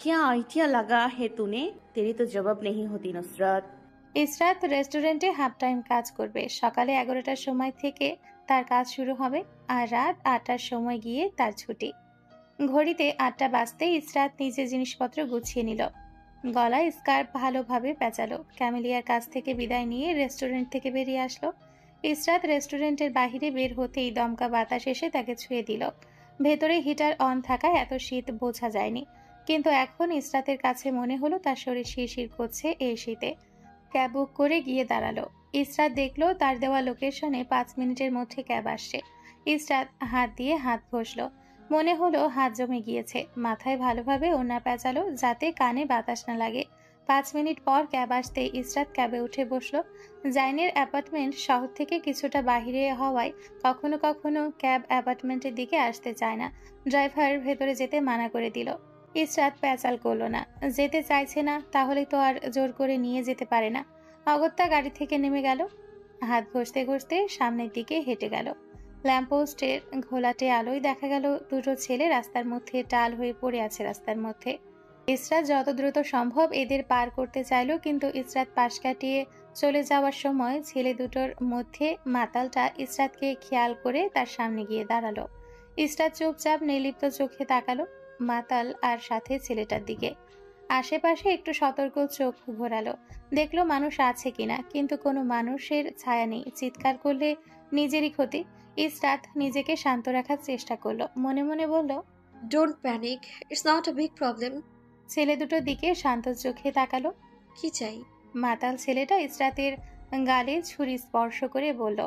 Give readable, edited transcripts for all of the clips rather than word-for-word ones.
क्या आइडिया लगा है तूने? तेरी तो जवाब नहीं होती नुसरत। ইসরাত রেস্টুরেন্টে হাফ টাইম কাজ করবে। সকালে 11টার সময় থেকে তার কাজ শুরু হবে আর রাত 8টার সময় গিয়ে তার ছুটি। ঘড়িতে 8টা বাজতেই ইসরাত নিজের জিনিসপত্র গুছিয়ে নিল। গলায় স্কার্ফ ভালোভাবে পেঁচালো। ক্যামেলিয়ার কাছ থেকে বিদায় নিয়ে রেস্টুরেন্ট থেকে বেরিয়ে আসলো। ইসরাত রেস্টুরেন্টের বাহিরে বের হতেই দমকা বাতাস এসে তাকে ছুঁয়ে দিল। ভেতরে হিটার অন থাকায় এত শীত বোঝা যায়নি, কিন্তু এখন ইসরাতের কাছে মনে হলো তার শরীর শিরশির করছে এই শীতে। ক্যাব বুক করে গিয়ে দাঁড়ালো। ইসরাত দেখলো তার দেওয়া লোকেশনে 5 মিনিটের মধ্যে ক্যাব আসছে। ইসরাত হাত দিয়ে হাত ঘষলো। মনে হলো হাত জমে গিয়েছে। মাথায় ভালোভাবে ওড়না পেঁচালো যাতে কানে বাতাস না লাগে। 5 মিনিট পর ক্যাব আসতে ইসরাত ক্যাবে উঠে বসলো। জাইনের অ্যাপার্টমেন্ট শহর থেকে কিছুটা বাহিরে হওয়ায় কখনো কখনো ক্যাব অ্যাপার্টমেন্টের দিকে আসতে চায় না। ড্রাইভার ভেতরে যেতে মানা করে দিল। ইসরাত প্যাচাল করলো না, যেতে চাইছে না, তাহলে তো আর জোর করে নিয়ে যেতে পারে না। অগত্যা গাড়ি থেকে নেমে গেল। হাত ঘষতে ঘষতে সামনের দিকে হেঁটে গেল। ল্যাম্পপোস্টের ঘোলাটে আলোয় দেখা গেল দুটো ছেলে রাস্তার মধ্যে টাল হয়ে পড়ে আছে রাস্তার মধ্যে। ইসরাত যত দ্রুত সম্ভব এদের পার করতে চাইল, কিন্তু ইসরাত পাশ কাটিয়ে চলে যাওয়ার সময় ছেলে দুটোর মধ্যে মাতালটা ইসরাতকে খেয়াল করে তার সামনে গিয়ে দাঁড়ালো। ইসরাত চুপচাপ নির্লিপ্ত চোখে তাকালো মাতাল আর সাথে ছেলেটার দিকে। আশেপাশে একটু সতর্ক চোখ ঘোরালো, দেখলো মানুষ আছে কিনা, কিন্তু কোনো মানুষের ছায়া নেই। চিৎকার করলে নিজেরই ক্ষতি। ইসরাত নিজেকে শান্ত রাখার চেষ্টা করলো, মনে মনে বলল, don't panic, it's not a big problem. ছেলে দুটোর দিকে শান্ত চোখে তাকালো। কি চাই? মাতাল ছেলেটা ইসরাতের গালে ছুরি স্পর্শ করে বলল।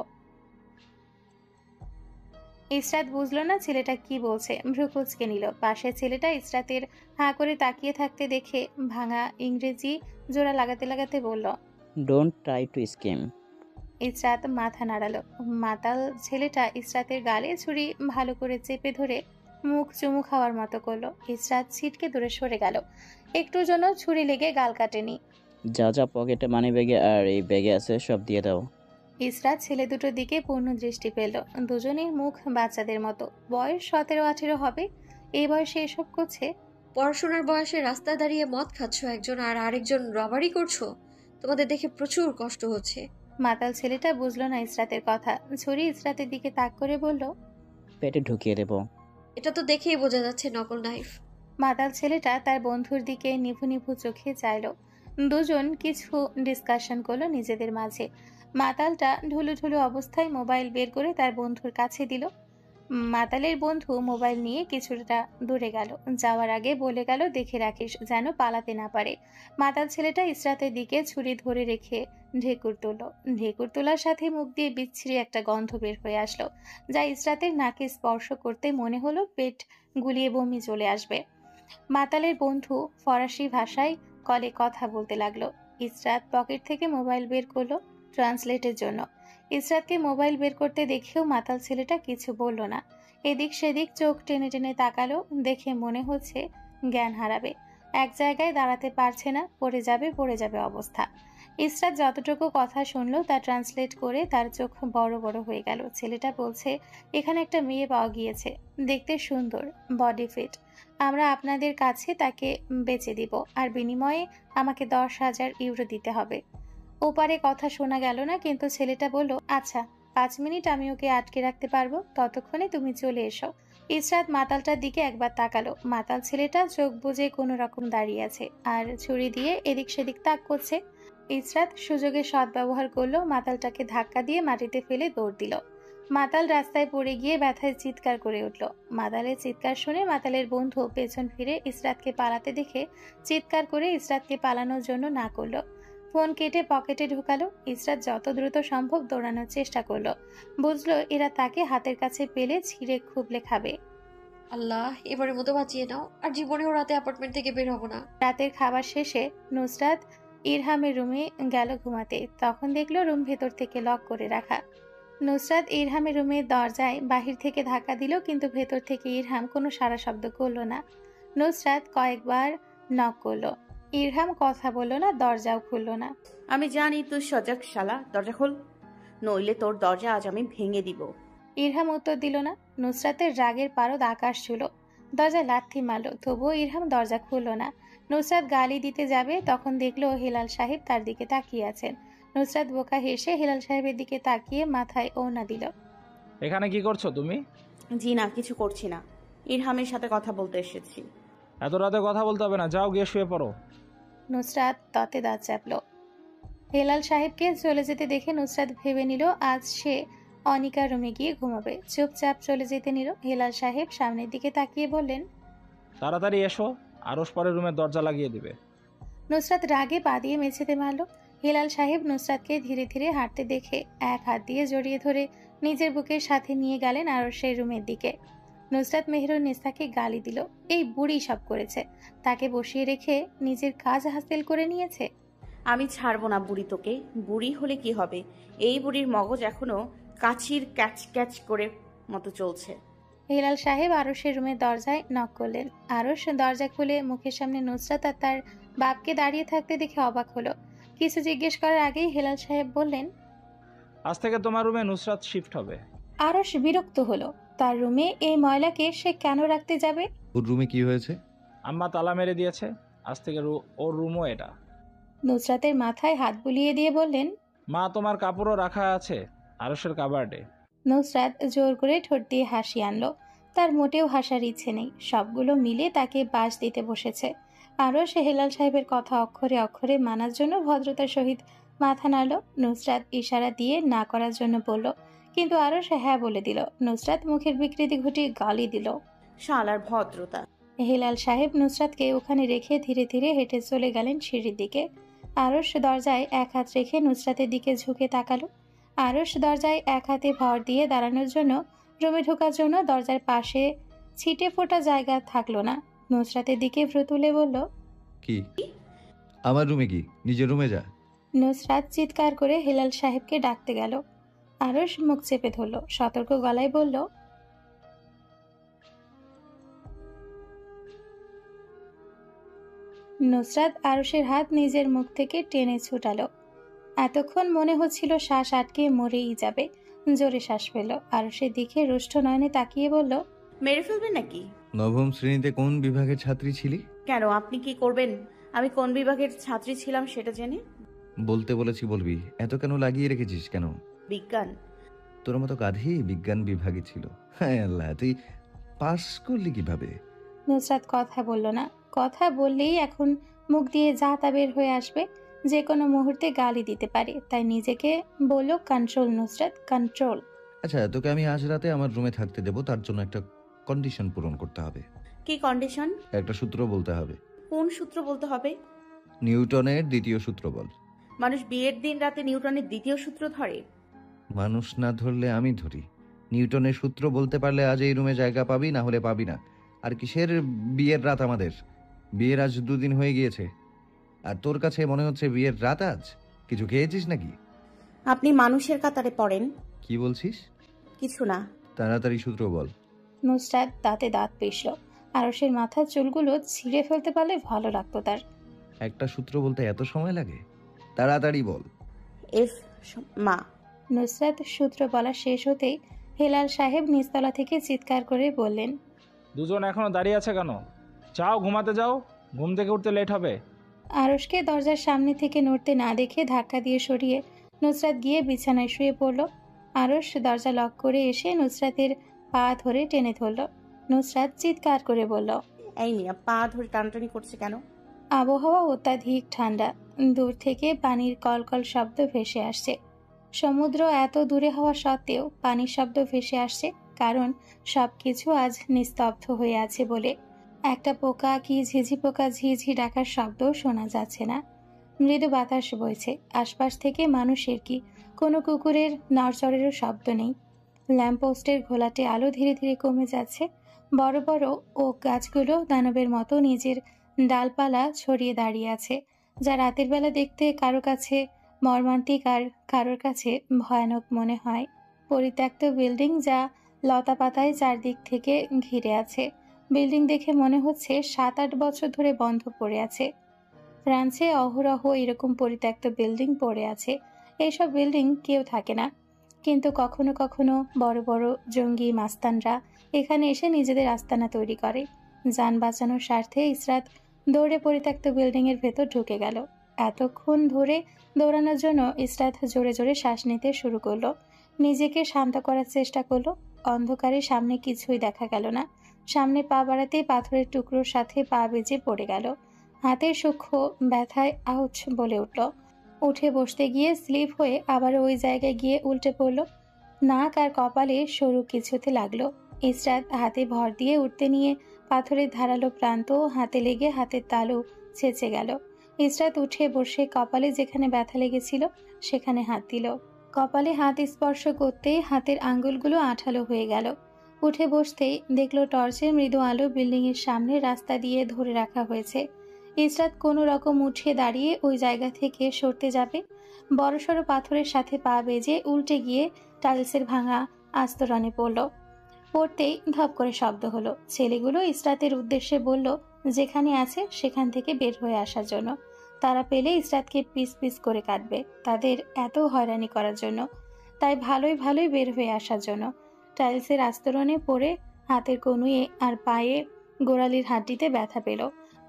ইসরাত বুঝলো না ছেলেটা কি বলছে, ভ্রু কুঁচকে নিল। পাশের ছেলেটা ইসরাতের হাঁ করে তাকিয়ে থাকতে দেখে ভাঙা ইংরেজি জোড়া লাগাতে লাগাতে বলল, don't try to scam. Israt মাথা নাড়ালো। মাতাল ছেলেটা ইসরাতের গালে ছুরি ভালো করে চেপে ধরে মুখ চুমু খাওয়ার মতো করলো। ইসরাত ছিটকে দূরে সরে গেল। একটু জন্য ছুরি লেগে গাল কাটেনি। যা যা পকেটে মানি ব্যাগে আর এই ব্যাগে আছে সব দিয়ে দাও। ইসরাত ছেলে দুটোর দিকে পূর্ণ দৃষ্টি পেল। দুজনের মুখ বাচ্চাদের মতো, বয়স 17-18 হবে। এই বয়সে এসব করছে? পড়াশোনার বয়সে রাস্তায় দাঁড়িয়ে মদ খাচ্ছ একজন আর আরেকজন রবারি করছো। তোমাদের দেখে প্রচুর কষ্ট হচ্ছে। মাতাল ছেলেটা বুঝলো না ইসরাতের কথা। ছুরি ইসরাতের দিকে তাক করে বলল, পেটে ঢুকিয়ে দেবো। এটা তো দেখেই বোঝা যাচ্ছে নকল নাইফ। মাতাল ছেলেটা তার বন্ধুর দিকে নিভু নিভু চোখে চাইল। দুজন কিছু ডিসকাশন করলো নিজেদের মাঝে। মাতালটা ঢুলু ঢুলু অবস্থায় মোবাইল বের করে তার বন্ধুর কাছে দিল। মাতালের বন্ধু মোবাইল নিয়ে কিছুটা দূরে গেল। যাওয়ার আগে বলে গেল, দেখে রাখিস যেন পালাতে না পারে। মাতাল ছেলেটা ইসরাতের দিকে ছুরি ধরে রেখে ঢেকুর তুলল। ঢেকুর তোলার সাথে মুখ দিয়ে বিচ্ছিরি একটা গন্ধ বের হয়ে আসলো, যা ইসরাতের নাকে স্পর্শ করতে মনে হলো পেট গুলিয়ে বমি চলে আসবে। মাতালের বন্ধু ফরাসি ভাষায় কলে কথা বলতে লাগলো। ইসরাত পকেট থেকে মোবাইল বের করলো ট্রান্সলেটের জন্য। ইসরাতকে মোবাইল বের করতে দেখেও মাতাল ছেলেটা কিছু বলল না। এদিক সেদিক চোখ টেনে টেনে তাকালো, দেখে মনে হচ্ছে জ্ঞান হারাবে। এক জায়গায় দাঁড়াতে পারছে না, পড়ে যাবে অবস্থা। ইসরাত যতটুকু কথা শুনলো তা ট্রান্সলেট করে তার চোখ বড় বড় হয়ে গেল। ছেলেটা বলছে, এখানে একটা মেয়ে পাওয়া গিয়েছে, দেখতে সুন্দর, বডি ফিট। আমরা আপনাদের কাছে তাকে বেচে দিব, আর বিনিময়ে আমাকে 10,000 ইউরো দিতে হবে। ওপারে কথা শোনা গেল না, কিন্তু ছেলেটা বলল, আচ্ছা 5 মিনিট আমি ওকে আটকে রাখতে পারবো, ততক্ষণে তুমি চলে এসো। ইসরাত মাতালটার দিকে একবার তাকালো। মাতাল ছেলেটা চোখ বুজে কোনো রকম দাঁড়িয়ে আছে আর ছুরি দিয়ে এদিক সেদিক তাক করছে। ইসরাত সুযোগে সদ্ব্যবহার করলো, মাতালটাকে ধাক্কা দিয়ে মাটিতে ফেলে দৌড় দিল। মাতাল রাস্তায় পড়ে গিয়ে ব্যথায় চিৎকার করে উঠল। মাতালের চিৎকার শুনে মাতালের বন্ধু পেছন ফিরে ইসরাতকে পালাতে দেখে চিৎকার করে ইসরাতকে পালানোর জন্য না করলো। ফোন কেটে পকেটে ঢুকালো। ইসরাত যত দ্রুত সম্ভব দৌড়ানোর চেষ্টা করলো। বুঝলো এরা তাকে হাতের কাছে পেলে ছিঁড়ে খুবলে খাবে। আল্লাহ, এবারের মতো বাঁচিয়ে নাও, আর জীবনেও রাতে অ্যাপার্টমেন্ট থেকে বের হবো না। রাতের খাবার শেষে নুসরাত ইরহামের রুমে গেল ঘুমাতে। তখন দেখলো রুম ভেতর থেকে লক করে রাখা। নুসরাত ইরহামের রুমের দরজায় বাহির থেকে ধাক্কা দিল, কিন্তু ভেতর থেকে ইরহাম কোনো সাড়া শব্দ করলো না। নুসরাত কয়েকবার নক করলো, ইরহাম কথা বলল না, দরজাও খুললো না। আমি জানি তুই সজাগ শালা, দরজা খোল, নইলে তোর দরজা আজ আমি ভেঙে দিব। ইরহাম উত্তর দিল না। নুসরাতের রাগের পারদ আকাশ ছিল। দরজায় লাথি মারলো, তবুও ইরহাম দরজা খুলল না। নুসরাত গালি দিতে যাবে, তখন দেখলো হেলাল সাহেব তার দিকে তাকিয়ে আছেন। নুসরাত বোকা হেসে হেলাল সাহেবের দিকে তাকিয়ে মাথায় ওড়না দিল। এখানে কি করছো তুমি? জি না, কিছু করছি না। ইরহামের সাথে কথা বলতে এসেছি। এত রাতে কথা বলতে হবে না, যাও গিয়ে শুয়ে পড়ো। নুসরাত দাঁতে দাঁত চাপল। হেলাল সাহেবকে চলে যেতে দেখে নুসরাত ভেবে নিল আজ সে অনিকার রুমে গিয়ে ঘুমাবে। চুপচাপ চলে যেতে নিল। হেলাল সাহেব সামনের দিকে তাকিয়ে বললেন, তাড়াতাড়ি এসো, আরশ পরে রুমের দরজা লাগিয়ে দিবে। নুসরাত রাগে পা দিয়ে মেঝেতে মারল। হেলাল সাহেব নুসরাতকে ধীরে ধীরে হাঁটতে দেখে এক হাত দিয়ে জড়িয়ে ধরে নিজের বুকের সাথে নিয়ে গেলেন আরশের রুমের দিকে। নুসরাত মেহেরুন্নেসাকে গালি দিল, এই বুড়ি সব করেছে, তাকে বসিয়ে রেখে নিজের কাজ হাসিল করে নিয়েছে। আমি ছাড়বো না বুড়ি তোকে। বুড়ি হলে কি হবে? এই বুড়ির মগজ এখনো কাচির ক্যাচ ক্যাচ করে মতো চলছে। হেলাল সাহেব আরশের রুমের দরজায় নক করলেন। আরশ দরজা খুলে মুখের সামনে নুসরাত আর তার বাপকে দাঁড়িয়ে থাকতে দেখে অবাক হলো। কিছু জিজ্ঞেস করার আগেই হেলাল সাহেব বললেন, আজ থেকে তোমার রুমে নুসরাত শিফট হবে। আরশ বিরক্ত হলো, তার রুমে এই ময়লাকে সে কেন রাখতে যাবে? ওর রুমে কি হয়েছে? আম্মা তালা মেরে দিয়েছে, আজ থেকে ওর রুমও এটা। নুসরাতের মাথায় হাত বুলিয়ে দিয়ে বললেন, মা তোমার কাপড়ও রাখা আছে আরশের কাবার্ডে। নুসরাত জোর করে ঠোঁট দিয়ে হাসি আনলো। তার মোটেও হাসার ইচ্ছে নেই, সবগুলো মিলে তাকে বাস দিতে বসেছে। আরও সে হেলাল সাহেবের কথা অক্ষরে অক্ষরে মানার জন্য ভদ্রতার সহিত মাথা নাড়ল। নুসরাত ইশারা দিয়ে না করার জন্য বলল, কিন্তু আরও সে হ্যাঁ বলে দিল। নুসরাত মুখের বিকৃতি ঘটিয়ে গালি দিল। শালার ভদ্রতা। হেলাল সাহেব নুসরাতকে ওখানে রেখে ধীরে ধীরে হেঁটে চলে গেলেন সিঁড়ির দিকে। আরশ দরজায় এক হাত রেখে নুসরাতের দিকে ঝুঁকে তাকালো। আরশ দরজায় এক হাতে ভর দিয়ে দাঁড়ানোর জন্য রুমে ঢোকার জন্য দরজার পাশে ছিটে ফোটা জায়গা থাকলো না। নুসরাতের দিকে ভ্রু তুলে বলল, কি? আমার রুমে কি? নিজের রুমে যা। নুসরাত চিৎকার করে হেলাল সাহেবকে ডাকতে গেল। আরশ মুখ চেপে ধরল, সতর্ক গলায় বলল, নুসরাত আরশের হাত নিজের মুখ থেকে টেনে ছুটালো। এতক্ষণ মনে হচ্ছিল শ্বাস আটকে মরেই যাবে। জোরে শ্বাস পেল। আরশের দিকে রুষ্ট নয়নে তাকিয়ে বলল, মেরে ফেলবেন নাকি? নবম শ্রেণীতে কোন বিভাগের ছাত্রী ছিলি? কেন, আপনি কি করবেন আমি কোন বিভাগের ছাত্রী ছিলাম সেটা জেনে? বলতে বলেছি বলবি, এত কেন লাগিয়ে রেখেছিস কেন? বিজ্ঞান। তোর মতো গাধি বিজ্ঞান বিভাগে ছিল। হ্যাঁ আল্লাহ, তুই পাস করলি কিভাবে? নুসরাত কথা বলল না। কথা বললেই এখন মুখ দিয়ে যা তা বের হয়ে আসবে, যে কোনো মুহূর্তে গালি দিতে পারে। তাই নিজেকে বলল, কন্ট্রোল নুসরাত, কন্ট্রোল। আচ্ছা, তোকে আমি আজ রাতে আমার রুমে থাকতে দেবো, তার জন্য একটা কন্ডিশন পূরণ করতে হবে। কি কন্ডিশন? একটা সূত্র বলতে হবে। কোন সূত্র বলতে হবে? নিউটনের দ্বিতীয় সূত্র বল। মানুষ বিয়ের দিন রাতে নিউটনের দ্বিতীয় সূত্র ধরে? মানুষ না ধরলে আমি ধরি। নিউটনের সূত্র বলতে পারলে আজ এই রুমে জায়গা পাবি, না হলে পাবি না। আর কিসের বিয়ের রাত আমাদের? বিয়ের আজ 2 দিন হয়ে গিয়েছে, আর তোর কাছে মনে হচ্ছে বিয়ের রাত আজ? কিছু খেয়েছিস নাকি? আপনি মানুষের কাতারে পড়েন? কি বলছিস? কিছু না। তাড়াতাড়ি সূত্র বল। নুসরাত দাঁতে দাঁত পিষল। আরশের মাথার চুলগুলো ছিঁড়ে ফেলতে পারলে ভালো লাগতো তার। একটা সূত্র বলতে এত সময় লাগে? তাড়াতাড়ি বল। এফ মা। নুসরাত সূত্র বলা শেষ হতেই হেলাল সাহেব নিচতলা থেকে চিৎকার করে বললেন, দুজন এখনো দাঁড়িয়ে আছে কেন? যাও ঘুমাতে যাও, ঘুম থেকে উঠতে লেট হবে। আরশকে দরজার সামনে থেকে নড়তে না দেখে ধাক্কা দিয়ে সরিয়ে নুসরাত গিয়ে বিছানায় শুয়ে পড়ল। আরশ দরজা লক করে এসে নুসরাতের পা ধরে টেনে ধরল। নুসরাত চিৎকার করে বলল, এই মিয়া, পা ধরে টানটানি করছে কেন? আবহাওয়া অত্যাধিক ঠান্ডা। দূর থেকে পানির কলকল শব্দ ভেসে আসছে। সমুদ্র এত দূরে হওয়া সত্ত্বেও পানির শব্দ ভেসে আসছে, কারণ সবকিছু আজ নিস্তব্ধ হয়ে আছে বলে। একটা পোকা কি ঝিঝি পোকা ঝিঝি ডাকার শব্দ শোনা যাচ্ছে না। মৃদু বাতাস বইছে। আশপাশ থেকে মানুষের কি কোনো কুকুরের নড়চড়েরও শব্দ নেই। ল্যাম্পপোস্টের ঘোলাটে আলো ধীরে ধীরে কমে যাচ্ছে। বড় বড় ওক গাছগুলো দানবের মতো নিজের ডালপালা ছড়িয়ে দাঁড়িয়ে আছে, যা রাতের বেলা দেখতে কারো কাছে মর্মান্তিক আর কারোর কাছে ভয়ানক মনে হয়। পরিত্যক্ত বিল্ডিং যা লতা পাতায় চারদিক থেকে ঘিরে আছে। বিল্ডিং দেখে মনে হচ্ছে 7-8 বছর ধরে বন্ধ পড়ে আছে। ফ্রান্সে অহরহ এরকম পরিত্যক্ত বিল্ডিং পড়ে আছে। এইসব বিল্ডিং কেউ থাকে না, কিন্তু কখনো কখনো বড় বড় জঙ্গি মাস্তানরা এখানে এসে নিজেদের আস্তানা তৈরি করে। যান বাঁচানোর স্বার্থে ইসরাত দৌড়ে পরিত্যক্ত বিল্ডিংয়ের ভেতর ঢুকে গেল। এতক্ষণ ধরে দৌড়ানোর জন্য ইসরাত জোরে জোরে শ্বাস নিতে শুরু করলো। নিজেকে শান্ত করার চেষ্টা করলো। অন্ধকারে সামনে কিছুই দেখা গেল না। সামনে পা বাড়াতেই পাথরের টুকরোর সাথে পা বেজে পড়ে গেল। হাতের সূক্ষ্ম ব্যথায় আউচ বলে উঠল। উঠে বসতে গিয়ে স্লিপ হয়ে আবার ওই জায়গায় গিয়ে উল্টে পড়ল। নাক আর কপালে সরু কিছুতে লাগলো। ইসরাত হাতে ভর দিয়ে উঠতে নিয়ে পাথরের ধারালো প্রান্ত হাতে লেগে হাতের তালু ছেঁচে গেল। ইসরাত উঠে বসে কপালে যেখানে ব্যথা লেগেছিল সেখানে হাত দিল। কপালে হাত স্পর্শ করতে হাতের আঙ্গুলগুলো আঠালো হয়ে গেল। উঠে বসতেই দেখলো টর্চের মৃদু আলো বিল্ডিংয়ের সামনে রাস্তা দিয়ে ধরে রাখা হয়েছে। ইসরাত কোনো রকম উঠে দাঁড়িয়ে ওই জায়গা থেকে সরতে যাবে, বড়সড় পাথরের সাথে পা বেজে উল্টে গিয়ে টাইলসের ভাঙা আস্তরণে পড়ল। পড়তেই ধপ করে শব্দ হলো। ছেলেগুলো ইসরাতের উদ্দেশ্যে বলল যেখানে আছে সেখান থেকে বের হয়ে আসার জন্য। তারা পেলে ইসরাতকে পিস পিস করে কাটবে, তাদের এত হয়রানি করার জন্য। তাই ভালোই ভালোই বের হয়ে আসার জন্য। টাইলসের আস্তরণে পড়ে হাতের কনুয়ে আর পায়ে গোড়ালির হাড্ডিতে ব্যথা পেল।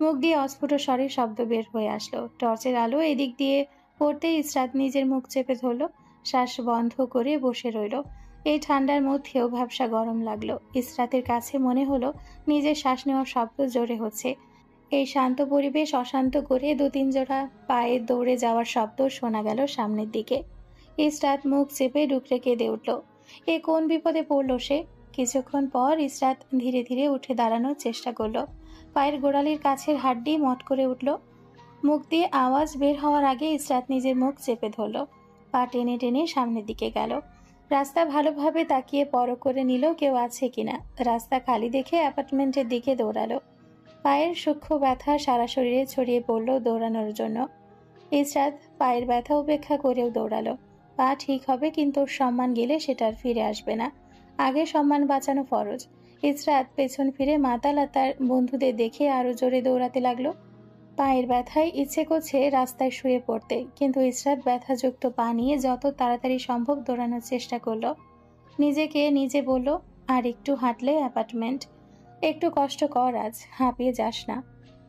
মুখ দিয়ে অস্ফুট স্বরে শব্দ বের হয়ে আসলো। টর্চের আলো এদিক দিয়ে পড়তেই ইসরাত নিজের মুখ চেপে ধরল, শ্বাস বন্ধ করে বসে রইল। এই ঠান্ডার মধ্যেও ভ্যাপসা গরম লাগলো। ইসরাতের কাছে মনে হলো নিজের শ্বাস নেওয়ার শব্দ জোরে হচ্ছে। এই শান্ত পরিবেশ অশান্ত করে 2-3 জোড়া পায়ে দৌড়ে যাওয়ার শব্দ শোনা গেল সামনের দিকে। ইসরাত মুখ চেপে ডুকরে কেঁদে উঠল। এ কোন বিপদে পড়ল সে? কিছুক্ষণ পর ইসরাত ধীরে ধীরে উঠে দাঁড়ানোর চেষ্টা করলো। পায়ের গোড়ালির কাছের হাড্ডি মট করে উঠল। মুখ দিয়ে আওয়াজ বের হওয়ার আগে ইসরাত নিজের মুখ চেপে ধরল। পা টেনে টেনে সামনের দিকে গেল। রাস্তা ভালোভাবে তাকিয়ে পরখ করে নিল কেউ আছে কিনা। রাস্তা খালি দেখে অ্যাপার্টমেন্টের দিকে দৌড়ালো। পায়ের সূক্ষ্ম ব্যথা সারা শরীরে ছড়িয়ে পড়ল দৌড়ানোর জন্য। ইসরাত পায়ের ব্যথা উপেক্ষা করেও দৌড়ালো। পা ঠিক হবে, কিন্তু সম্মান গেলে সেটা আর ফিরে আসবে না। আগে সম্মান বাঁচানো ফরজ। ইসরাত পেছন ফিরে মাতাল আর তার বন্ধুদের দেখে আরো জোরে দৌড়াতে লাগলো। পায়ের ব্যথায় ইচ্ছে করছে রাস্তায় শুয়ে পড়তে, কিন্তু ইসরাত ব্যথাযুক্ত পা নিয়ে যত তাড়াতাড়ি সম্ভব দৌড়ানোর চেষ্টা করলো। নিজেকে নিজে বলল, আর একটু হাঁটলে অ্যাপার্টমেন্ট। একটু কষ্ট কর, আজ হাঁপিয়ে যাস না।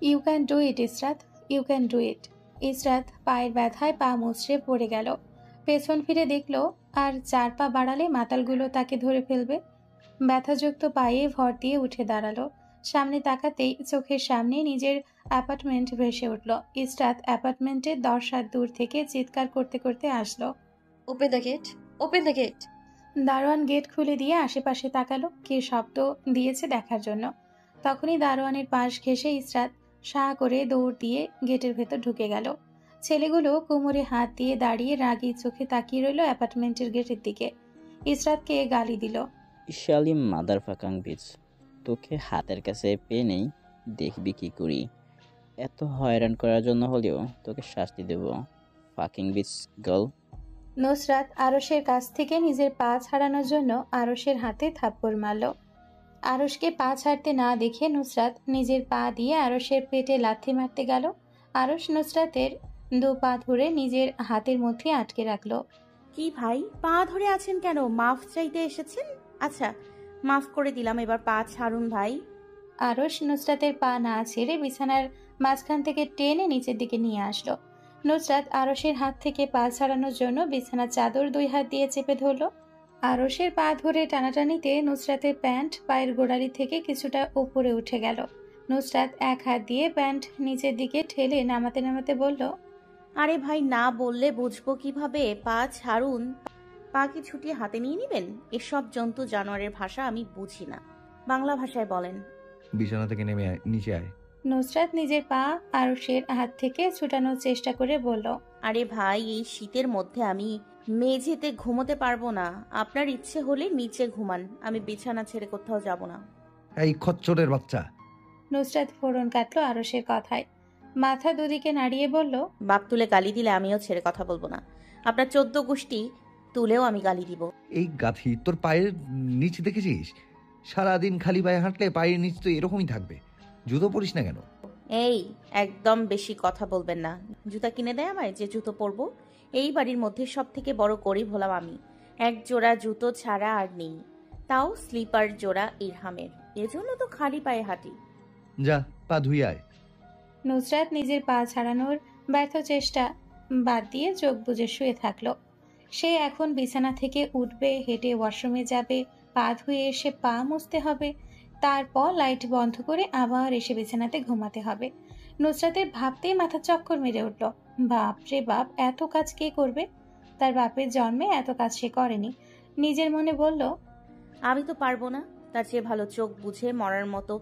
You can do it Israt, you can do it. Israt পায়ের ব্যথায় পা মুচড়ে পড়ে গেল। পেছন ফিরে দেখলো আর 4 পা বাড়ালে মাতালগুলো তাকে ধরে ফেলবে। ব্যথাযুক্ত পায়ে ভর দিয়ে উঠে দাঁড়ালো। সামনে তাকাতেই চোখের সামনে নিজের অ্যাপার্টমেন্ট ভেসে উঠল। ইসরাত অ্যাপার্টমেন্টের 10 হাত দূর থেকে চিৎকার করতে করতে আসলো। Open the gate, open the gate. দারোয়ান গেট খুলে দিয়ে আশেপাশে তাকালো কে শব্দ দিয়েছে দেখার জন্য। তখনই দারোয়ানের পাশ ঘেঁষে ইসরাত সাঁ করে দৌড় দিয়ে গেটের ভেতর ঢুকে গেল। ছেলেগুলো কোমরে হাত দিয়ে দাঁড়িয়ে রাগী চোখে তাকিয়ে রইল অ্যাপার্টমেন্টের গেটের দিকে। ইসরাতকে গালি দিল। শালি মাদার ফাকাং বিচ, তোকে হাতের কাছে পেয়ে নেই, দেখবি কি করি। এত হয়রান করার জন্য হলেও তোকে শাস্তি দেব, ফাকিং বিচ গার্ল। নুসরাত আরশের কাছ থেকে নিজের পা ছাড়ানোর জন্য আরশের হাতে থাপ্পড় মারল। আরশকে পা ছাড়তে না দেখে নুসরাত নিজের পা দিয়ে আরশের পেটে লাথি মারতে গেল। আরশ নুসরাতের 2 পা ধরে নিজের হাতের মধ্যে আটকে রাখলো। কি ভাই, পা ধরে আছেন কেন? মাফ চাইতে এসেছেন? আচ্ছা, মাফ করে দিলাম, এবার পা ছাড়ুন ভাই। আরশ নুসরাতের পা না ছেড়ে বিছানার মাঝখান থেকে টেনে নিচের দিকে নিয়ে আসলো। নুসরাত আরশের হাত থেকে পা ছাড়ানোর জন্য বিছানার চাদর 2 হাত দিয়ে চেপে ধরল। আরশের পা ধরে টানাটানিতে নুসরাতের প্যান্ট পায়ের গোড়ালি থেকে কিছুটা উপরে উঠে গেল। নুসরাত 1 হাত দিয়ে প্যান্ট নিচের দিকে ঠেলে নামাতে নামাতে বলল, আরে ভাই, না বললে বুঝবো কিভাবে? পা ছাড়ুন। পা কি ছুটিয়ে হাতে নিয়ে নেবেন? এসব জন্তু জানোয়ারের ভাষা আমি বুঝি না, বাংলা ভাষায় বলেন। বিছানা থেকে নেমে আয়, নিচে আয়। নুসরাত নিজের পা আরশের হাত থেকে ছুটানোর চেষ্টা করে বলল, আরে ভাই, এই শীতের মধ্যে আমি মেঝেতে ঘুমোতে পারবো না। আপনার ইচ্ছে হলে নিচে ঘুমান, আমি বিছানা ছেড়ে কোথাও যাব না। এই খচ্চরের বাচ্চা। নুসরাত ফোড়ন কাটলো আরশের কথায়। মাথা দুদিকে নাড়িয়ে বলল, বাপ তুলে গালি দিলে আমিও ছেড়ে কথা বলবো না। আপনার 14 গোষ্ঠী তুলেও আমি গালি দিব। এই গাথি, তোর পায়ের নিচ দেখেছিস? সারাদিন খালি পায়ে হাঁটলে পায়ের নিচ তো এরকমই থাকবে। জুতো পরিস না কেন? এই, একদম বেশি কথা বলবেন না। জুতা কিনে দেয় আমায় যে জুতো পরবো? এই বাড়ির মধ্যে সব থেকে বড় গরিব হলাম আমি। 1 জোড়া জুতো ছাড়া আর নেই, তাও স্লিপার জোড়া ইরহামের। এজন্য তো খালি পায়ে হাঁটি। যা পা ধুই আয়। নুসরাত নিজের পা ছাড়ানোর ব্যর্থ চেষ্টা বাদ দিয়ে চোখ বুজে শুয়ে থাকলো। সে এখন বিছানা থেকে উঠবে, হেঁটে ওয়াশরুমে যাবে, পা ধুয়ে এসে পা মুছতে হবে, তারপর লাইট বন্ধ করে আবার এসে বিছানাতে ঘুমাতে হবে। নুসরাতের ভাবতেই মাথা চক্কর মেরে উঠল। বাপ রে বাপ, এত কাজ কে করবে? তার বাপের জন্মে এত কাজ সে করেনি। নিজের মনে বলল, আমি তো পারবো না। তার চেয়ে ভালো চোখ বুঝে মরার মতো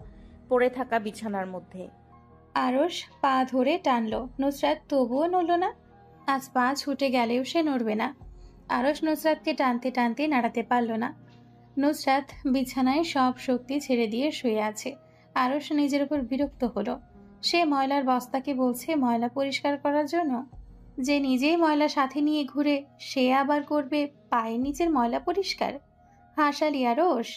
পড়ে থাকা বিছানার মধ্যে। আরশ পা ধরে টানলো। নুসরাত তবুও নড়ল না। আজ পা ছুটে গেলেও সে নড়বে না। আরশ নুসরাতকে টানতে টানতে নাড়াতে পারল না। নুসরাত বিছানায় সব শক্তি ছেড়ে দিয়ে শুয়ে আছে। আরশ নিজের উপর বিরক্ত হলো। সে ময়লার বস্তাকে বলছে ময়লা পরিষ্কার করার জন্য। যে নিজেই ময়লা সাথে নিয়ে ঘুরে, সে আবার করবে পায়ের নিচের ময়লা পরিষ্কার। হাসালি আরশ।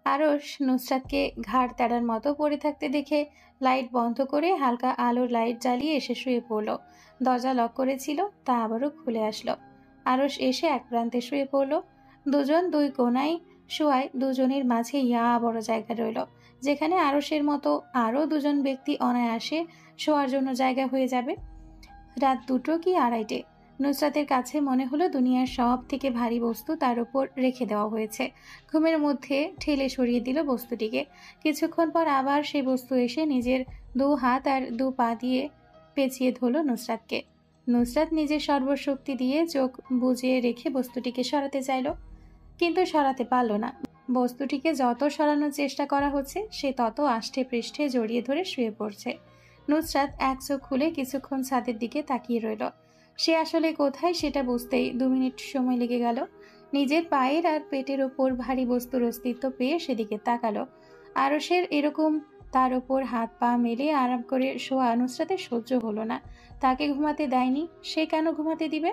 আরশ নুসরাতকে ঘাড় তেড়ার মতো পড়ে থাকতে দেখে লাইট বন্ধ করে হালকা আলোর লাইট জ্বালিয়ে এসে শুয়ে পড়ল। দরজা লক করেছিল, তা আবারও খুলে আসলো। আরশ এসে এক প্রান্তে শুয়ে পড়ল। দুজন দুই কোনায় শোয়ায় দুজনের মাঝে বড় জায়গা রইল, যেখানে আরশের মতো আরও দুজন ব্যক্তি অনায়াসে শোয়ার জন্য জায়গা হয়ে যাবে। রাত 2টো কি 2:30। নুসরাতের কাছে মনে হলো দুনিয়ার সব থেকে ভারী বস্তু তার উপর রেখে দেওয়া হয়েছে। ঘুমের মধ্যে ঠেলে সরিয়ে দিল বস্তুটিকে। কিছুক্ষণ পর আবার সেই বস্তু এসে নিজের 2 হাত আর 2 পা দিয়ে পেঁচিয়ে ধরল নুসরাতকে। নুসরাত নিজের সর্বশক্তি দিয়ে চোখ বুজে রেখে বস্তুটিকে সরাতে চাইল, কিন্তু সরাতে পারল না। বস্তুটিকে যত সরানোর চেষ্টা করা হচ্ছে, সে তত আষ্টে পৃষ্ঠে জড়িয়ে ধরে শুয়ে পড়ছে। নুসরাত এক চোখ খুলে কিছুক্ষণ ছাদের দিকে তাকিয়ে রইল। সে আসলে কোথায় সেটা বুঝতেই 2 মিনিট সময় লেগে গেল। নিজের পায়ের আর পেটের ওপর ভারী বস্তুর অস্তিত্ব পেয়ে সেদিকে তাকালো। আরশের এরকম তার ওপর হাত পা মেলে আরাম করে শোয়া নুসরাতের সহ্য হলো না। তাকে ঘুমাতে দেয়নি, সে কেন ঘুমাতে দিবে?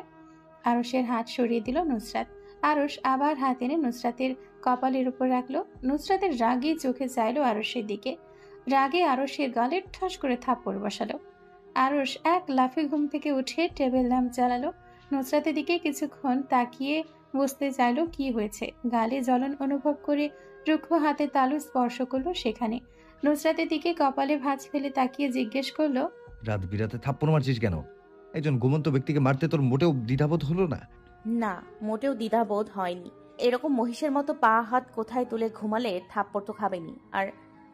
আরশের হাত সরিয়ে দিল নুসরাত। আরশ আবার হাত এনে নুসরাতের কপালের উপর রাখলো। নুসরাতের রাগে চোখে চাইলো আরশের দিকে। রাগে আরশের গালে ঠাস করে থাপ্পড় বসালো। আরশ এক লাফে ঘুম থেকে উঠে টেবিল ল্যাম্প জ্বালালো। নুসরাতের দিকে কিছুক্ষণ তাকিয়ে বুঝতে চাইলো কি হয়েছে। গালে জ্বলন অনুভব করে রুক্ষ হাতে তালু স্পর্শ করলো সেখানে। নুসরাতের দিকে কপালে ভাঁজ ফেলে তাকিয়ে জিজ্ঞেস করলো, রাত বিরাতে থাপ্পড় মারছিস কেন? একজন ঘুমন্ত ব্যক্তিকে মারতে তোর মোটেও দ্বিধাবোধ হলো না? না, মোটেও দ্বিধাবোধ হয়নি। এরকম মহিষের মতো পা হাত কোথায় তুলে ঘুমালে থাপ্পড় তো খাবেনি। আর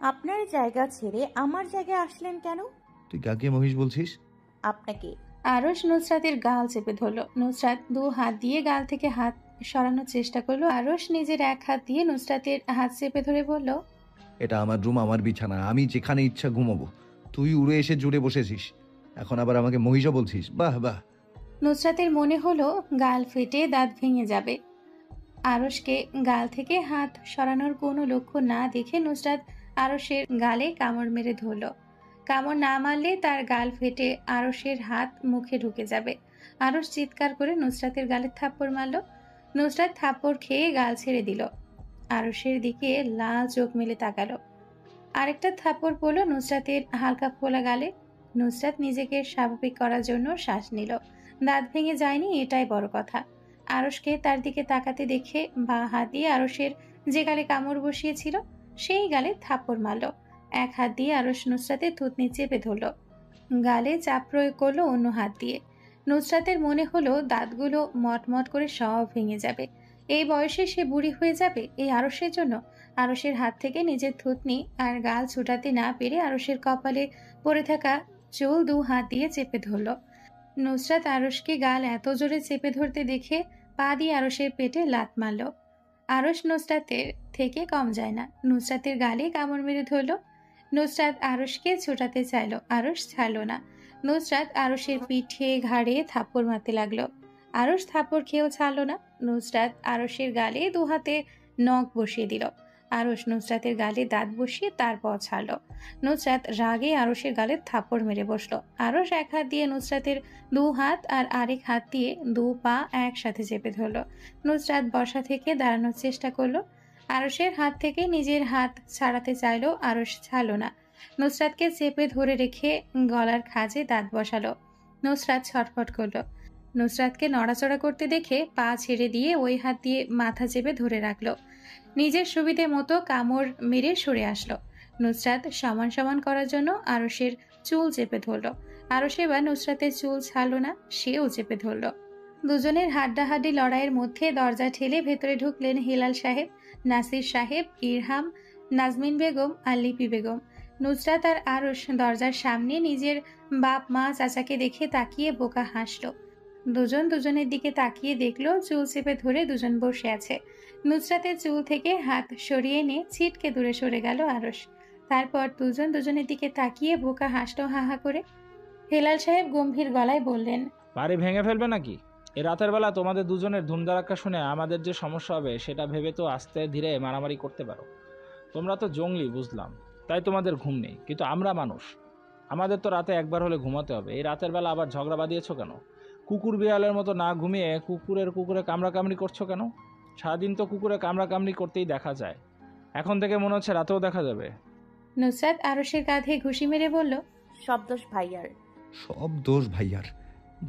আপনার জায়গা ছেড়ে আমার জায়গায় আসলেন কেন? তুই কাকে মহিষ বলছিস? আপনাকে। আরশ নুসরাতের গাল চেপে ধরলো। নুসরাত 2 হাত দিয়ে গাল থেকে হাত সরানোর চেষ্টা করলো। আরশ নিজের এক হাত দিয়ে নুসরাতের হাত চেপে ধরে বলল, এটা আমার রুম, আমার বিছানা, আমি যেখানে ইচ্ছা ঘুমাবো। তুই উড়ে এসে জুড়ে বসেছিস, এখন আবার আমাকে মহিষও বলছিস? বাহ বাহ। নুসরাতের মনে হলো গাল ফেটে দাঁত ভেঙে যাবে। আরশকে গাল থেকে হাত সরানোর কোনো লক্ষ্য না দেখে নুসরাত আরশের গালে কামড় মেরে ধরল। কামড় না মারলে তার গাল ফেটে আরশের হাত মুখে ঢুকে যাবে। আরশ চিৎকার করে নুসরাতের গালে থাপ্পড় মারল। নুসরাত থাপ্পড় খেয়ে গাল ছেড়ে দিল। আরশের দিকে লাল চোখ মেলে তাকালো। আরেকটা থাপ্পড় পড়ল নুসরাতের হালকা ফোলা গালে। নুসরাত নিজেকে স্বাভাবিক করার জন্য শ্বাস নিল। দাঁত ভেঙে যায়নি, এটাই বড় কথা। আরশকে তার দিকে তাকাতে দেখে বাঁ হাত দিয়ে আরশের যে গালে কামড় বসিয়েছিল সেই গালে থাপ্পড় মারল। এক হাত দিয়ে আরশ নুসরাতের থুতনি চেপে ধরল, গালে চাপ প্রয়োগ করলো অন্য হাত দিয়ে। নুসরাতের মনে হলো দাঁতগুলো মটমট করে সব ভেঙে যাবে। এই বয়সে সে বুড়ি হয়ে যাবে এই আরশের জন্য। আরশের হাত থেকে নিজের থুতনি আর গাল ছুটাতে না পেরে আরশের কপালে পড়ে থাকা চুল 2 হাত দিয়ে চেপে ধরল। নুসরাত আরশকে গাল এত জোরে চেপে ধরতে দেখে পা দিয়ে আরশের পেটে লাত মারল। আরশ নুসরাতের থেকে কম যায় না, নুসরাতের গালে কামড় মেরে ধরল। নুসরাত আরশকে ছোটাতে চাইল, আরশ ছাড়ল না। নুসরাত আরশের পিঠে ঘাড়ে থাপ্পড় মারতে লাগলো। আরশ থাপ্পড় খেয়েও ছাড়ল না। নুসরাত আরশের গালে 2 হাতে নখ বসিয়ে দিল। আরশ নুসরাতের গালে দাঁত বসিয়ে তারপর ছাড়ল। নুসরাত রাগে আরশের গালে থাপ্পড় মেরে বসলো। আরশ এক হাত দিয়ে নুসরাতের 2 হাত আর আরেক হাত দিয়ে 2 পা একসাথে চেপে ধরল। নুসরাত বসা থেকে দাঁড়ানোর চেষ্টা করলো। আরশের হাত থেকে নিজের হাত ছাড়াতে চাইলো, আরশ ছাড়ল না। নুসরাতকে চেপে ধরে রেখে গলার খাঁজে দাঁত বসালো। নুসরাত ছটফট করলো। নুসরাতকে নড়াচড়া করতে দেখে পা ছেড়ে দিয়ে ওই হাত দিয়ে মাথা চেপে ধরে রাখলো। নিজের সুবিধে মতো কামড় মেরে সরে আসলো। নুসরাত সমান সমান করার জন্য আরশের চুল চেপে ধরল। আরশ এবার নুসরাতের চুল ছাড়ল না, সেও চেপে ধরল। দুজনের হাড্ডাহাড্ডি লড়াইয়ের মধ্যে দরজা ঠেলে ভেতরে ঢুকলেন হিলাল সাহেব, নাসির সাহেব, ইরহাম, নাজমিন বেগম আর লিপি বেগম। নুসরাত আর আরশ দরজার সামনে নিজের বাপ মা চাচাকে দেখে তাকিয়ে বোকা হাসল। দুজন দুজনের দিকে তাকিয়ে দেখলো চুল চেপে ধরে দুজন বসে আছে। নুসরাতের চুল থেকে হাত সরিয়ে এনে ছিটকে দূরে সরে গেল আরশ। তারপর দুজন দুজনের দিকে তাকিয়ে বোকা হাসলো হা হা করে। হেলাল সাহেব গম্ভীর গলায় বললেন, বাড়ি ভেঙে ফেলবে নাকি? এ রাতের বেলা তোমাদের দুজনের ধুমধারাক্কা শুনে আমাদের যে সমস্যা হবে সেটা ভেবে তো আস্তে ধীরে মারামারি করতে পারো। তোমরা তো জঙ্গলি বুঝলাম, তাই তোমাদের ঘুম নেই, কিন্তু আমরা মানুষ, আমাদের তো রাতে একবার হলে ঘুমাতে হবে। এই রাতের বেলা আবার ঝগড়া বাঁধিয়েছো কেন? কুকুর বিড়ালের মতো না ঘুমিয়ে কুকুরে কামড়াকামড়ি করছো কেন? সারাদিন তো কুকুরে কামড়াকামড়ি করতেই দেখা যায়, এখন থেকে মনে হচ্ছে রাতেও দেখা যাবে। নুসরাত আরশের কাঁধে ঘুষি মেরে বলল, সব দোষ ভাইয়ার। সব দোষ ভাইয়ার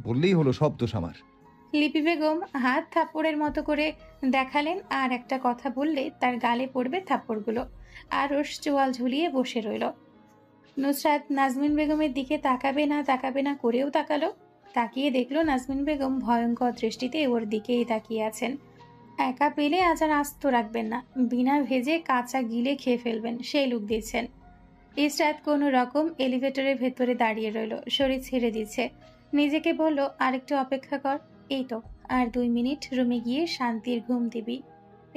বললেই হলো, সব দোষ আমার। লিপি বেগম হাত থাপ্পড়ের মতো করে দেখালেন, আর একটা কথা বললে তার গালে পড়বে থাপ্পড়গুলো। আরশ চোয়াল ঝুলিয়ে বসে রইল। নুসরাত নাজমিন বেগমের দিকে তাকাবে না করেও তাকালো। তাকিয়ে দেখলো নাজমিন বেগম ভয়ঙ্কর দৃষ্টিতে ওর দিকেই তাকিয়ে আছেন। একা পেলে আজ আর আস্ত রাখবেন না, বিনা ভেজে কাঁচা গিলে খেয়ে ফেলবেন সেই লুক দিচ্ছেন। ইসরাত কোনো রকম এলিভেটরের ভেতরে দাঁড়িয়ে রইল, শরীর ছেড়ে দিচ্ছে। নিজেকে বলল, আরেকটু অপেক্ষা কর, এই তো আর 2 মিনিট, রুমে গিয়ে শান্তির ঘুম দিবি।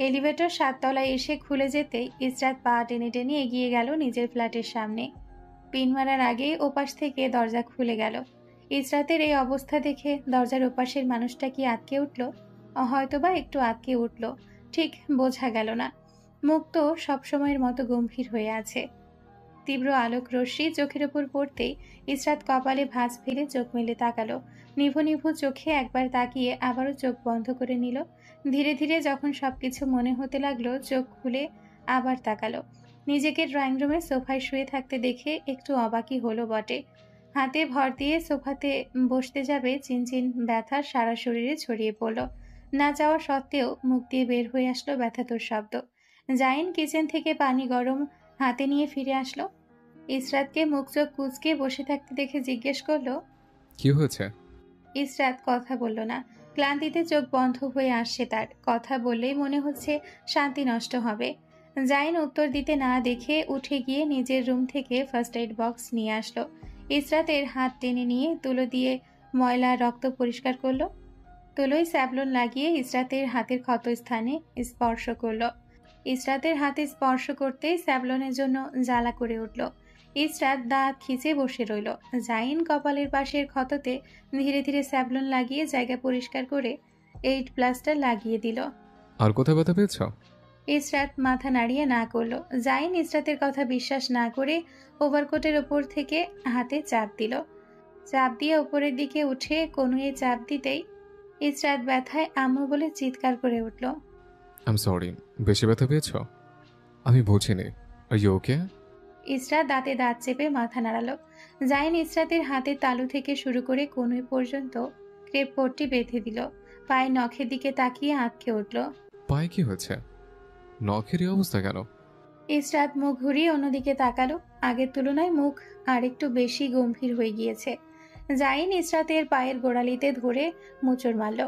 এলিভেটর 7 তলায় এসে খুলে যেতেই ইসরাত পা টেনে টেনে এগিয়ে গেল নিজের ফ্ল্যাটের সামনে। পিন মারার আগেই ওপাশ থেকে দরজা খুলে গেল। ইসরাতের এই অবস্থা দেখে দরজার ওপাশের মানুষটা কি আটকে উঠল? হয়তোবা একটু আটকে উঠল, ঠিক বোঝা গেল না। মুখ তো সবসময়ের মতো গম্ভীর হয়ে আছে। তীব্র আলোক রশ্মি চোখের উপর পড়তেই ইসরাত কপালে ভাঁজ ফেলে চোখ মেলে তাকালো। নিভু নিভু চোখে একবার তাকিয়ে আবারও চোখ বন্ধ করে নিল। ধীরে ধীরে যখন সবকিছু মনে হতে লাগলো, চোখ খুলে আবার তাকালো। নিজেকে ড্রয়িং রুমে সোফায় শুয়ে থাকতে দেখে একটু অবাকই হলো বটে। হাতে ভর দিয়ে সোফাতে বসতে যাবে, চিনচিন ব্যথা সারা শরীরে ছড়িয়ে পড়ল। না চাওয়া সত্ত্বেও মুখ দিয়ে বের হয়ে আসলো ব্যথাতুর শব্দ। জাইন কিচেন থেকে পানি গরম হাতে নিয়ে ফিরে আসলো। ইসরাতকে মুখ চোখ কুঁচকে বসে থাকতে দেখে জিজ্ঞেস করলো, কি হয়েছে? ইসরাত কথা বলল না। ক্লান্তিতে চোখ বন্ধ হয়ে আসছে তার। কথা বললেই মনে হচ্ছে শান্তি নষ্ট হবে। জাইন উত্তর দিতে না দেখে উঠে গিয়ে নিজের রুম থেকে ফার্স্ট এইড বক্স নিয়ে আসলো। ইসরাতের হাত টেনে নিয়ে তুলো দিয়ে ময়লা রক্ত পরিষ্কার করলো। তুলোয় স্যাভলন লাগিয়ে ইসরাতের হাতের ক্ষত স্থানে স্পর্শ করলো। ইসরাতের হাতে স্পর্শ করতেই স্যাভলনের জন্য জ্বালা করে উঠল। ইসরাত দাঁত খিচে বসে রইল। জাইন কপালের পাশের ক্ষততে ধীরে ধীরে স্যাভলন লাগিয়ে জায়গা পরিষ্কার করে 8 প্লাস্টার লাগিয়ে দিল। আর কোথায় ব্যথা পেয়েছ? ইসরাত মাথা নাড়িয়ে না করলো। জাইন ইসরাতের কথা বিশ্বাস না করে ওভারকোটের ওপর থেকে হাতে চাপ দিল। চাপ দিয়ে উপরের দিকে উঠে কনুয়ে চাপ দিতেই ইসরাত ব্যথায় আম্মু বলে চিৎকার করে উঠল। আই এম সরি, বেশি ব্যথা পেয়েছ? আমি বুঝিনি। Are you okay? ইসরাত দাঁতে দাঁত চেপে মাথা নাড়ালো। জাইন ইসরাতের হাতের তালু থেকে শুরু করে কনুই পর্যন্ত ক্রেপ পট্টি বেঁধে দিল। পায়ের নখের দিকে তাকিয়ে আঁতকে উঠল। পায়ে কি হয়েছে? নখের এই অবস্থা কেন? ইসরাত মুখ ঘুরিয়ে অন্যদিকে তাকালো। আগের তুলনায় মুখ আর একটু বেশি গম্ভীর হয়ে গিয়েছে। জাইন ইসরাতের পায়ের গোড়ালিতে ধরে মোচড় মারল।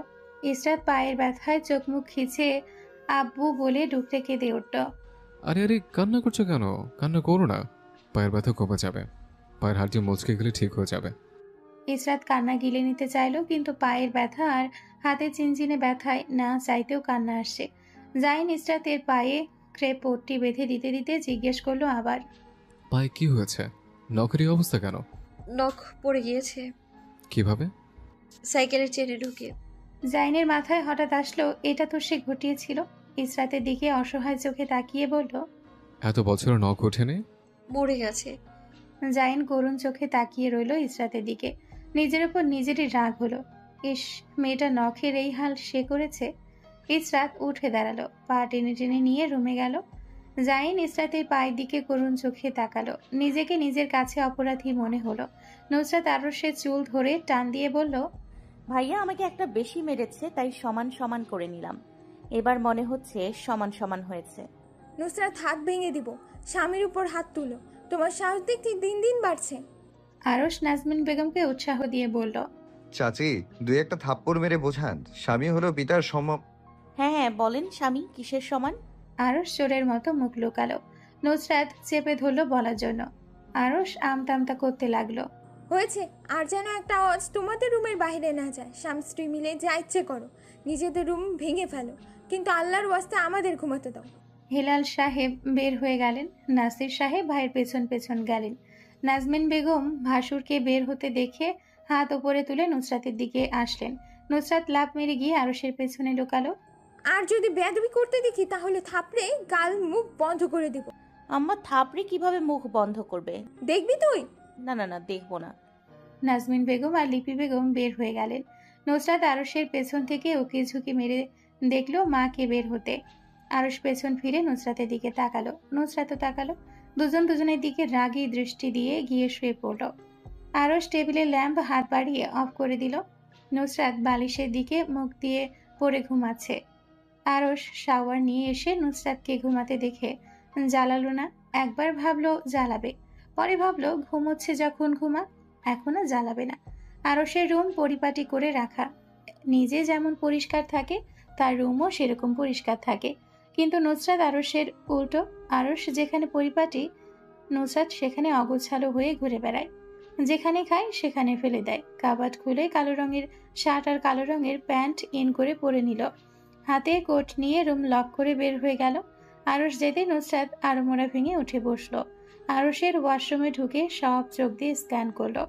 ইসরাত পায়ের ব্যথায় চোখ মুখ খিচে আব্বু বলে ডুকরে কেঁদে উঠল। আরে আরে, কান্না করছো কেন? কান্না করো না, পায়ের ব্যথা কমে যাবে। পায়ের হাড়টি মুচকে গেলে ঠিক হয়ে যাবে। ইসরাত কান্না গিলে নিতে চাইলো, কিন্তু পায়ের ব্যথা আর হাতে চিনচিনে ব্যথায় না চাইতেও কান্না আসছে। জাইন ইসরাতের পায়ে ক্রেপ পট্টি বেঁধে দিতে দিতে জিজ্ঞেস করলো আবার, পায়ে কি হয়েছে? নখের এই অবস্থা কেন? নখ পড়ে গিয়েছে। কিভাবে? সাইকেলের চেনে ঢুকে। জাইনের মাথায় হঠাৎ আসলো এটা তো সে ঘটিয়েছিল। ইসরাতের দিকে অসহায় চোখে তাকিয়ে বলল, এত বছর নখ ওঠেনি? মরে গেছে। জাইন করুণ চোখে তাকিয়ে রইল ইসরাতের দিকে। নিজের উপর নিজেরই রাগ হলো। ইস, মেয়েটা নখের এই হাল সে করেছে। ইসরাত উঠে দাঁড়ালো, পা টেনে টেনে নিয়ে রুমে গেল। জাইন ইসরাতের পায়ের দিকে করুণ চোখে তাকালো। নিজেকে নিজের কাছে অপরাধী মনে হলো। নুসরাত আরো সে চুল ধরে টান দিয়ে বলল, ভাইয়া আমাকে একটা বেশি মেরেছে, তাই সমান সমান করে নিলাম। এবার মনে হচ্ছে সমান সমান হয়েছে। নুসরাত হাত ভেঙে দিব, স্বামীর উপর হাত তুলো, তোমার সাহস দেখতে দিন দিন বাড়ছে। আরশ নাজমিন বেগমকে উৎসাহ দিয়ে বলল, চাচি, দুই একটা থাপ্পড় মেরে বোঝান, স্বামী হলো পিতার হ্যাঁ হ্যাঁ, বলেন স্বামী কিসের সমান? আরশ চোরের মতো মুখ লুকালো। নুসরাত চেপে ধরলো বলার জন্য। আরশ আমতামতা করতে লাগলো। হয়েছে, আর যেন একটা আওয়াজ তোমাদের রুমের বাইরে না যায়। স্বামী স্ত্রী মিলে যা ইচ্ছে করো, নিজেদের রুম ভেঙে ফেলো, কিন্তু আল্লাহর ওয়াস্তে আমাদের ঘুমাতে দাও। হেলাল সাহেব বের হয়ে গেলেন, নাসির সাহেব ভাইয়ের পেছন পেছন গেলেন। নাজমিন বেগম ভাসুরকে বের হতে দেখে হাত ওপরে তুলে নুসরাতের দিকে আসলেন। নুসরাত লাফ মেরে গিয়ে আরশের পেছনে লুকালো। আর যদি বেয়াদবি করতে দেখি তাহলে থাপড়ে গাল মুখ বন্ধ করে দিব। আম্মা থাপড়ে কিভাবে মুখ বন্ধ করবে? দেখবি তুই? না না না, দেখবো না। নাজমিন বেগম আর লিপি বেগম বের হয়ে গেলেন। নুসরাত আরশের পেছন থেকে উকি ঝুঁকি মেরে দেখলো মাকে বের হতে। আরশ পেছন ফিরে নুসরাতের দিকে তাকালো, নুসরাতও তাকালো। দুজন দুজনের দিকে রাগী দৃষ্টি দিয়ে গিয়ে শুয়ে পড়ল। আরশ টেবিলের ল্যাম্প হাত বাড়িয়ে অফ করে দিল। নুসরাত বালিশের দিকে মুখ দিয়ে পড়ে ঘুমাচ্ছে। আরশ শাওয়ার নিয়ে এসে নুসরাতকে ঘুমাতে দেখে জ্বালালো না। একবার ভাবলো জ্বালাবে, পরে ভাবলো ঘুমোচ্ছে যখন ঘুমা, এখনো জ্বালাবে না। আরশের রুম পরিপাটি করে রাখা, নিজে যেমন পরিষ্কার থাকে তার রুমও সেরকম পরিষ্কার থাকে। কিন্তু নুসরাত আরশের উল্টো, আরশ যেখানে পরিপাটি, নুসরাত সেখানে অগোছালো হয়ে ঘুরে বেড়ায়। যেখানে খায় সেখানে ফেলে দেয়। কাবাট খুলে কালো রঙের শার্ট আর কালো রঙের প্যান্ট ইন করে পরে নিল। হাতে কোট নিয়ে রুম লক করে বের হয়ে গেল। আরশ যেতে নুসরাত আড়মোড়া ভেঙে উঠে বসলো। আরশের ওয়াশরুমে ঢুকে সব চোখ দিয়ে স্ক্যান করলো।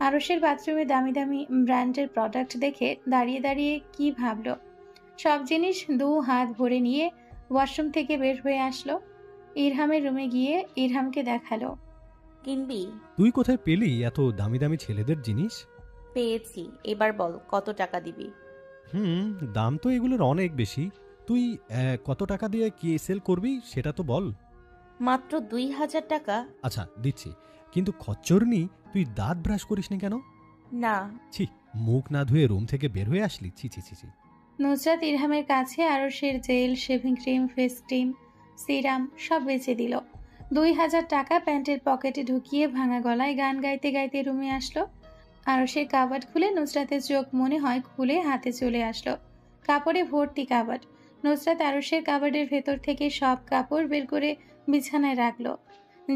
আরশের বাথরুমে দামি দামি ব্র্যান্ডের প্রোডাক্ট দেখে দাঁড়িয়ে দাঁড়িয়ে কি ভাবলো। সব জিনিস 2 হাত ভরে নিয়ে ওয়াশরুম থেকে বের হয়ে আসলো। ইরহামের রুমে গিয়ে ইরহামকে দেখালো। কিনবি? তুই কোথায় পেলি এত দামি দামি ছেলেদের জিনিস? পেয়েছি, এবার বল কত টাকা দিবি? দাম তো এগুলোর অনেক বেশি। তুই কত টাকা দিয়ে কি সেল করবি সেটা তো বল। মাত্র 2000 টাকা। আচ্ছা দিচ্ছি, কিন্তু খচ্চরনি, তুই দাঁত ব্রাশ করিস নি কেন? না। ছি, মুখ না ধুয়ে রুম থেকে বের হয়ে আসলি? ছি ছি ছি ছি। নুসরাত ইরহামের কাছে আরশের gel, shaving cream, face cream, serum সব বেচে দিল। 2000 টাকা প্যান্টের পকেটে ঢুকিয়ে ভাঙা গলায় গান গাইতে গাইতে রুমে আসলো। আরশের কাবাট খুলে নুসরাতের চোখ মনে হয় খুলে হাতে চলে আসলো। কাপড়ে ভর্তি কাবাট। নুসরাত আরশের কাবাডের ভেতর থেকে সব কাপড় বের করে বিছানায় রাখলো।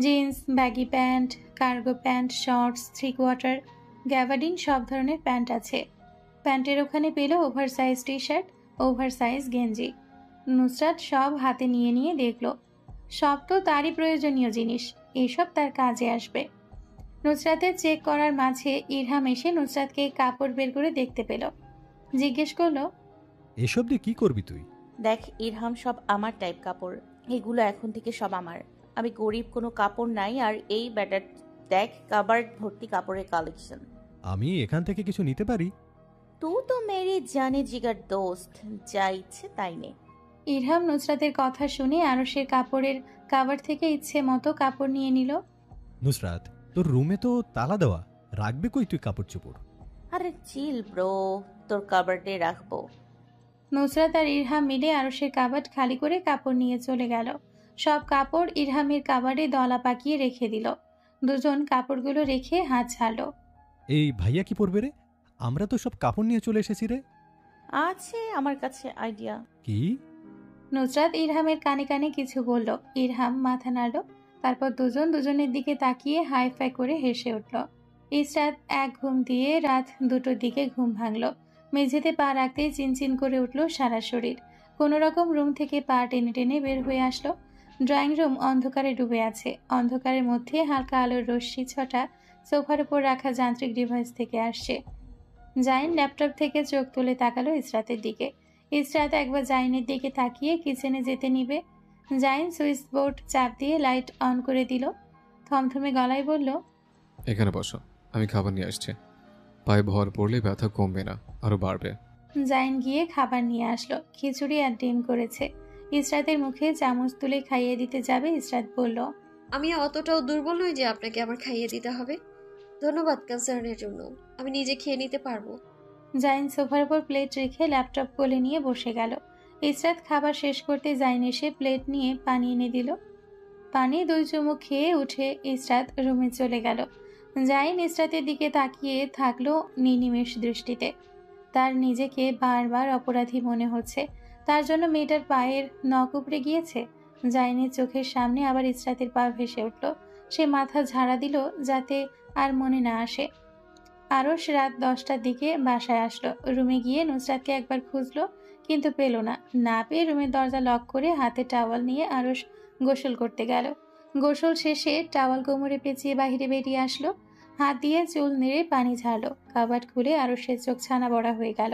Jeans, baggy pant, cargo pant, shorts, 3 quarter, gabardine সব ধরনের প্যান্ট আছে। প্যান্টের ওখানে পেল over size T shirt, over size গেঞ্জি। নুসরাত সব হাতে নিয়ে নিয়ে দেখলো। সব তো তারই প্রয়োজনীয় জিনিস, এসব তার কাজে আসবে। নুসরাতের চেক করার মাঝে ইরহাম এসে নুসরাতকে কাপড় বের করে দেখতে পেল। জিজ্ঞেস করলো, এসব দিয়ে কি করবি তুই? দেখ ইরহাম, সব আমার টাইপ কাপড়, এগুলো এখন থেকে সব আমার। আমি গরিব, কোনো কাপড় নাই। আর এই ব্যাটার দেখ, কাবার্ড ভর্তি কাপড়ের কালেকশন। আমি এখান থেকে কিছু নিতে পারি? তুই তো মেরে জানে জিগার দোস্ত, যা ইচ্ছে তাই নে। ইরহাম নুসরাতের কথা শুনে আরশের কাপড়ের কাবার থেকে ইচ্ছে মতো কাপড় নিয়ে নিল। নুসরাত, তোর রুমে তো তালা দেওয়া, রাখবে কই তুই কাপড় চোপড়? আরে চিল ব্রো, তোর কাবার্ডে রাখবো। নুসরাত আর ইরহাম মিলে আরশের কাবাড খালি করে কাপড় নিয়ে চলে গেল। সব কাপড় ইরহামের কাবাডে দলা পাকিয়ে রেখে দিল। দুজন কাপড়গুলো রেখে হাত ছাড়ল। এই ভাইয়া কি পরবে রে? আমরা তো সব কাপড় নিয়ে চলে এসেছি রে। আছে আমার কাছে আইডিয়া। কি? নুসরাত ইরহামের কানে কানে কিছু বলল। ইরহাম মাথা নাড়ল। তারপর দুজন দুজনের দিকে তাকিয়ে হাই ফাই করে হেসে উঠল। ইসরাত এক ঘুম দিয়ে রাত 2টোর দিকে ঘুম ভাঙল। মেঝেতে পা রাখতেই চিনচিন করে উঠল সারা শরীর। কোনো রকম রুম থেকে পা টেনে টেনে বের হয়ে আসলো। ড্রয়িং রুম অন্ধকারে ডুবে আছে। অন্ধকারের মধ্যে হালকা আলোর রশ্মি ছটা সোফার উপর রাখা যান্ত্রিক ডিভাইস থেকে আসছে। জাইন ল্যাপটপ থেকে চোখ তুলে তাকালো ইসরাতের দিকে। ইসরাত একবার জাইনের দিকে তাকিয়ে কিচেনে যেতে নিবে। জাইন সুইচ বোর্ড চাপ দিয়ে লাইট অন করে দিল। থমথমে গলায় বলল, এখানে বসো, আমি খাবার নিয়ে আসছি। পায়ে ভর পড়লে ব্যথা কমবে না, আরো বাড়বে। জাইন গিয়ে খাবার নিয়ে আসলো। খিচুড়ি আর ডিম করেছে। ইসরাতের মুখে চামচ তুলে খাইয়ে দিতে যাবে ইসরাত বলল, আমি অতটাও দুর্বল নই যে আপনাকে আমার খাইয়ে দিতে হবে। ধন্যবাদ কনসার্নের জন্য, আমি নিজে খেয়ে নিতে পারবো। জাইন সোফার উপর প্লেট রেখে ল্যাপটপ কোলে নিয়ে বসে গেল। ইসরাত খাবার শেষ করতে জাইন এসে প্লেট নিয়ে পানি এনে দিল। পানি 2 চুমুক খেয়ে উঠে ইসরাত রুমে চলে গেল। জাহিন ইসরাতের দিকে তাকিয়ে থাকলো নির্নিমেষ দৃষ্টিতে। তার নিজেকে বারবার অপরাধী মনে হচ্ছে। তার জন্য মেয়েটার পায়ের নখ উপড়ে গিয়েছে। জাহিনের চোখের সামনে আবার ইসরাতের পা ভেসে উঠল। সে মাথা ঝাড়া দিল যাতে আর মনে না আসে। আরশ রাত 10টার দিকে বাসায় আসলো। রুমে গিয়ে নুসরাতকে একবার খুঁজলো, কিন্তু পেল না। না পেয়ে রুমের দরজা লক করে হাতে টাওয়াল নিয়ে আরশ গোসল করতে গেল। গোসল শেষে টাওয়াল কোমরে পেঁচিয়ে বাহিরে বেরিয়ে আসলো। হাত দিয়ে চুল নেড়ে পানি ঝাড়লো। কাবাট খুলে আরশের চোখ ছানা বড়া হয়ে গেল।